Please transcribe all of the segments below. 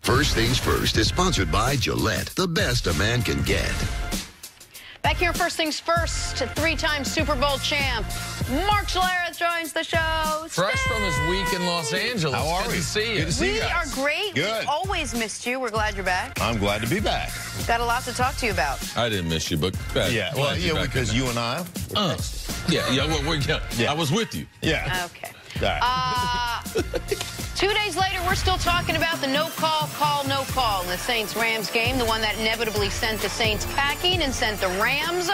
First Things First is sponsored by Gillette, the best a man can get. Back here, First Things First, three-time Super Bowl champ Mark Schlereth joins the show. Fresh from his week in Los Angeles. How are we? Good to see you. Good to see you We guys. are great. Good. We've always missed you. We're glad you're back. I'm glad to be back. Got a lot to talk to you about. I didn't miss you, but Yeah, well, yeah, because you and I. I was with you. Yeah. Okay. All right. 2 days later, we're still talking about the no call in the Saints-Rams game, the one that inevitably sent the Saints packing and sent the Rams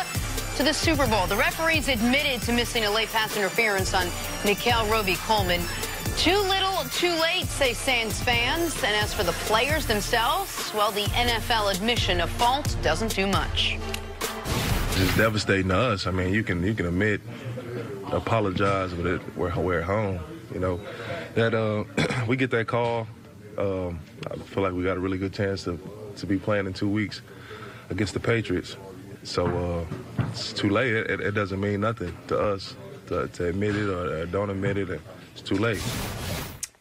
to the Super Bowl. The referees admitted to missing a late pass interference on Nikhil Roby-Coleman. Too little, too late, say Saints fans. And as for the players themselves, well, the NFL admission of fault doesn't do much. It's devastating to us. I mean, you can admit, apologize, but we're at home. You know, that we get that call. I feel like we got a really good chance to be playing in 2 weeks against the Patriots. So it's too late. It doesn't mean nothing to us to admit it or don't admit it. It's too late.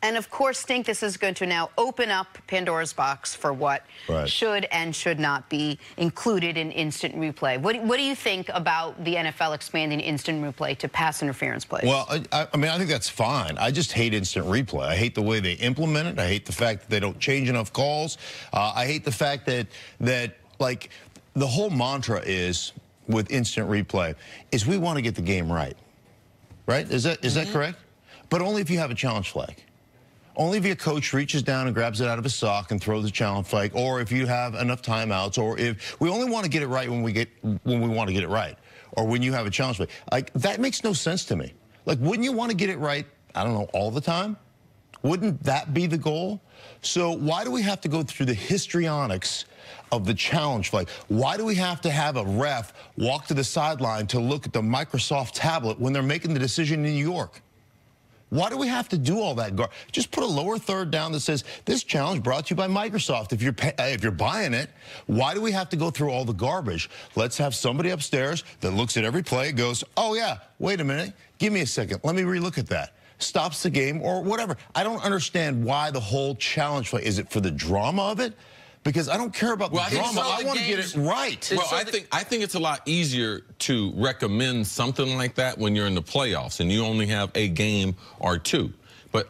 And, of course, think this is going to now open up Pandora's box for what should and should not be included in instant replay. What do you think about the NFL expanding instant replay to pass interference plays? Well, I mean, I think that's fine. I just hate instant replay. I hate the way they implement it. I hate the fact that they don't change enough calls. I hate the fact that like, the whole mantra is, with instant replay, is we want to get the game right. Right? Is that correct? But only if you have a challenge flag. Only if your coach reaches down and grabs it out of his sock and throws the challenge flag, or if you have enough timeouts, or if we only want to get it right when we want to get it right, or when you have a challenge flag. Like, that makes no sense to me. Like, wouldn't you want to get it right, I don't know, all the time? Wouldn't that be the goal? So why do we have to go through the histrionics of the challenge flag? Why do we have to have a ref walk to the sideline to look at the Microsoft tablet when they're making the decision in New York? Why do we have to do all that? Just put a lower third down that says, this challenge brought to you by Microsoft. If you're buying it, why do we have to go through all the garbage? Let's have somebody upstairs that looks at every play and goes, oh, yeah, wait a minute. Give me a second. Let me relook at that. Stops the game or whatever. I don't understand why the whole challenge play. Is it for the drama of it? Because I don't care about the drama. I want to get it right. Well, I think it's a lot easier to recommend something like that when you're in the playoffs and you only have a game or two. But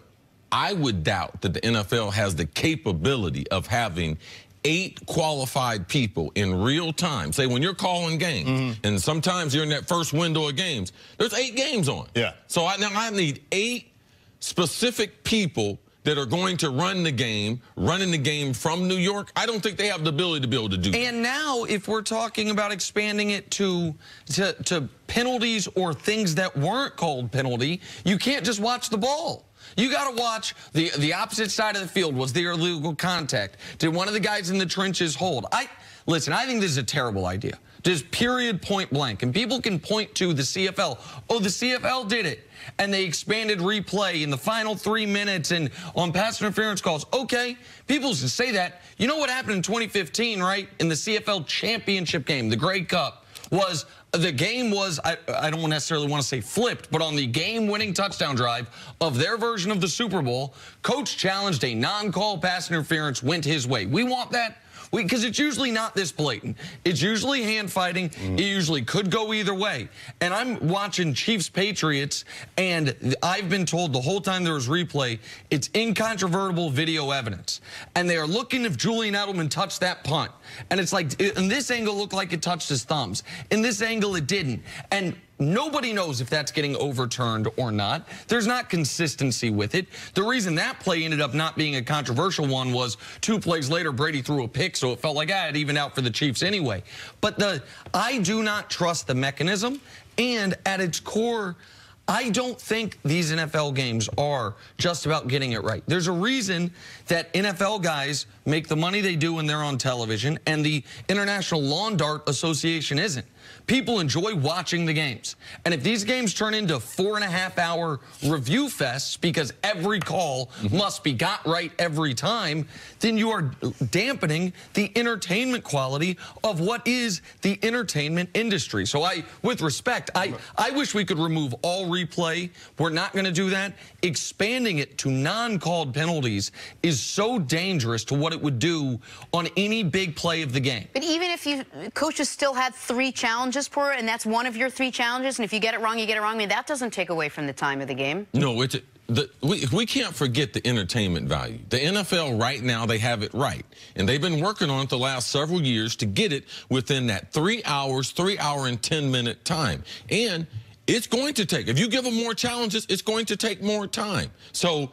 I would doubt that the NFL has the capability of having 8 qualified people in real time. Say, when you're calling games, and sometimes you're in that first window of games, there's 8 games on. Yeah. So now I need 8 specific people that are going to running the game from New York. I don't think they have the ability to be able to do that. And now, if we're talking about expanding it to penalties or things that weren't called penalty, you can't just watch the ball. You got to watch the opposite side of the field. Was there illegal contact? Did one of the guys in the trenches hold? Listen, I think this is a terrible idea. Just period, point blank. And people can point to the CFL. Oh, the CFL did it. And they expanded replay in the final 3 minutes and on pass interference calls. Okay, people should say that. You know what happened in 2015, right? In the CFL championship game, the Grey Cup, was the game was, I don't necessarily want to say flipped, but on the game-winning touchdown drive of their version of the Super Bowl, coach challenged a non-call pass interference, went his way. We want that. Because it's usually not this blatant. It's usually hand fighting. It usually could go either way. And I'm watching Chiefs-Patriots, and I've been told the whole time there was replay, it's incontrovertible video evidence. And they are looking if Julian Edelman touched that punt. And it's like, in this angle, it looked like it touched his thumbs. In this angle, it didn't. And nobody knows if that's getting overturned or not. There's not consistency with it. The reason that play ended up not being a controversial one was 2 plays later, Brady threw a pick, so it felt like, it evened out for the Chiefs anyway. But I do not trust the mechanism, and at its core, I don't think these NFL games are just about getting it right. There's a reason that NFL guys make the money they do when they're on television, and the International Lawn Dart Association isn't. People enjoy watching the games. And if these games turn into 4.5-hour review fests because every call must be got right every time, then you are dampening the entertainment quality of what is the entertainment industry. So with respect, I wish we could remove all replay. We're not going to do that. Expanding it to non-called penalties is so dangerous to what it would do on any big play of the game. But even if coaches still had 3 challenges for it, and that's one of your 3 challenges, and if you get it wrong, you get it wrong, I mean, that doesn't take away from the time of the game. No, we can't forget the entertainment value. The NFL right now, they have it right. And they've been working on it the last several years to get it within that 3 hours, 3 hour and 10-minute time. And it's going to take, if you give them more challenges, it's going to take more time. So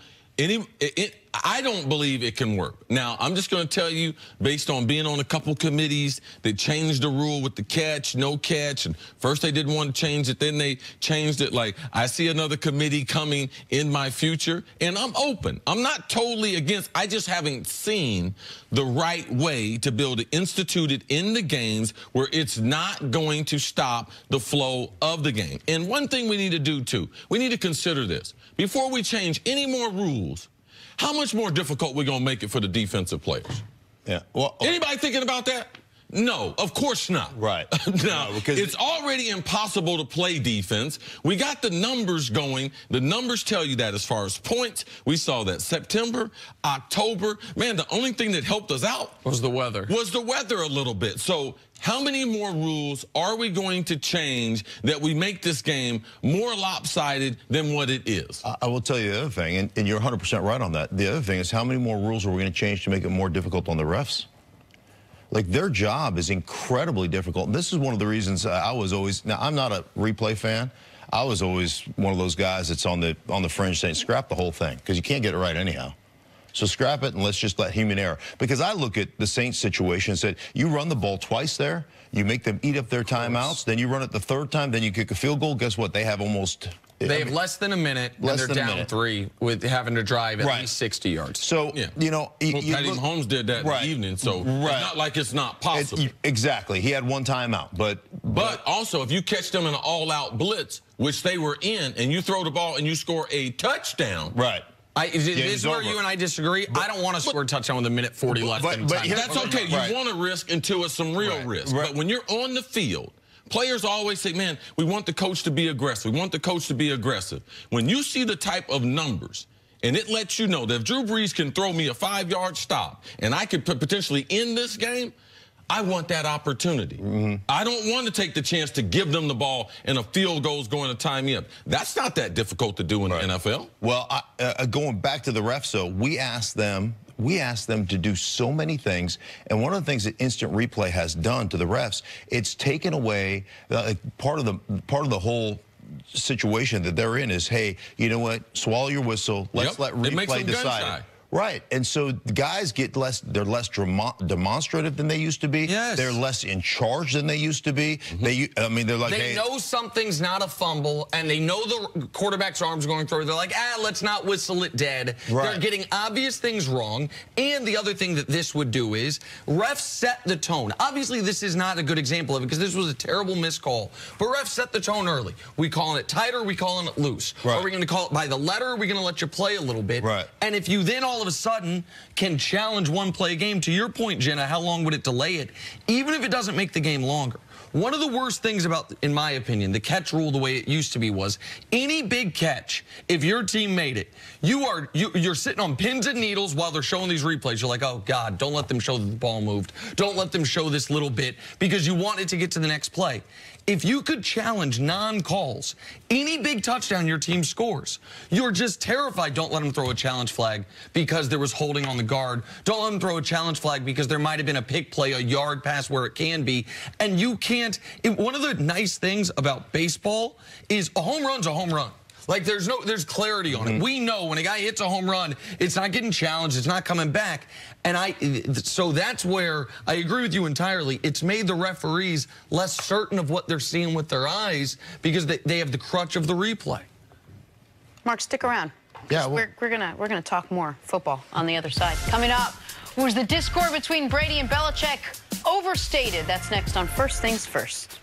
I don't believe it can work. Now, I'm just going to tell you, based on being on a couple committees that changed the rule with the catch, no catch, and first they didn't want to change it, then they changed it. Like, I see another committee coming in my future, and I'm open. I'm not totally against. I just haven't seen the right way to be able to institute it in the games where it's not going to stop the flow of the game. And one thing we need to do, too, we need to consider this. Before we change any more rules, how much more difficult we're going to make it for the defensive players? Yeah. Well, anybody thinking about that? No, of course not. Right. No, because it's already impossible to play defense. We got the numbers going. The numbers tell you that as far as points. We saw that September, October. Man, the only thing that helped us out was the weather. Was the weather a little bit. So how many more rules are we going to change that we make this game more lopsided than what it is? I will tell you the other thing, and you're 100% right on that. The other thing is, how many more rules are we going to change to make it more difficult on the refs? Like, their job is incredibly difficult. And this is one of the reasons I was always, now I'm not a replay fan. I was always one of those guys that's on the fringe saying, scrap the whole thing, because you can't get it right anyhow. So scrap it and let's just let human error. Because I look at the Saints situation and said, you run the ball twice there, you make them eat up their timeouts, then you run it the 3rd time, then you kick a field goal. Guess what? They have almost... They have less than a minute, and they're down 3 with having to drive at least 60 yards. So, you know... Well, Patty Mahomes did that in the evening, so it's not like it's not possible. Exactly. He had 1 timeout, but also, if you catch them in an all-out blitz, which they were in, and you throw the ball and you score a touchdown... Right. This is where you and I disagree. I don't want to score a touchdown with a minute 40 left in time. That's okay. You want to risk until it's some real risk. But when you're on the field, players always say, man, we want the coach to be aggressive. We want the coach to be aggressive. When you see the type of numbers, and it lets you know that if Drew Brees can throw me a 5-yard stop and I could potentially end this game, I want that opportunity. I don't want to take the chance to give them the ball and a field goal's going to tie me up. That's not that difficult to do in the NFL. Well, going back to the refs, though, we asked them to do so many things, and one of the things that instant replay has done to the refs, it's taken away part of the whole situation that they're in is, hey, you know what? Swallow your whistle. Let's let replay decide. Right, and so the guys get they're less demonstrative than they used to be. Yes. They're less in charge than they used to be. I mean, they're like, they know something's not a fumble, and they know the quarterback's arm's going through. They're like, let's not whistle it dead. Right. They're getting obvious things wrong, and the other thing that this would do is refs set the tone. Obviously, this is not a good example of it because this was a terrible missed call, but refs set the tone early. We calling it tight or we calling it loose? Right. Are we going to call it by the letter? Or are we going to let you play a little bit? Right. And if you then all of a sudden can challenge one play game, to your point, Jenna, how long would it delay it? Even if it doesn't make the game longer. One of the worst things about, in my opinion, the catch rule the way it used to be was any big catch, if your team made it, you're sitting on pins and needles while they're showing these replays. You're like, oh, God, don't let them show that the ball moved. Don't let them show this little bit because you want it to get to the next play. If you could challenge non-calls, any big touchdown your team scores, you're just terrified. Don't let them throw a challenge flag because there was holding on the guard. Don't let them throw a challenge flag because there might have been a pick play, a yard pass where it can be. And you can't. One of the nice things about baseball is a home run's a home run. Like, there's clarity on it. We know when a guy hits a home run, it's not getting challenged, it's not coming back. And so that's where I agree with you entirely. It's made the referees less certain of what they're seeing with their eyes because they have the crutch of the replay. Mark, stick around. Yeah, we're gonna talk more football on the other side. Coming up, was the discord between Brady and Belichick overstated? That's next on First Things First.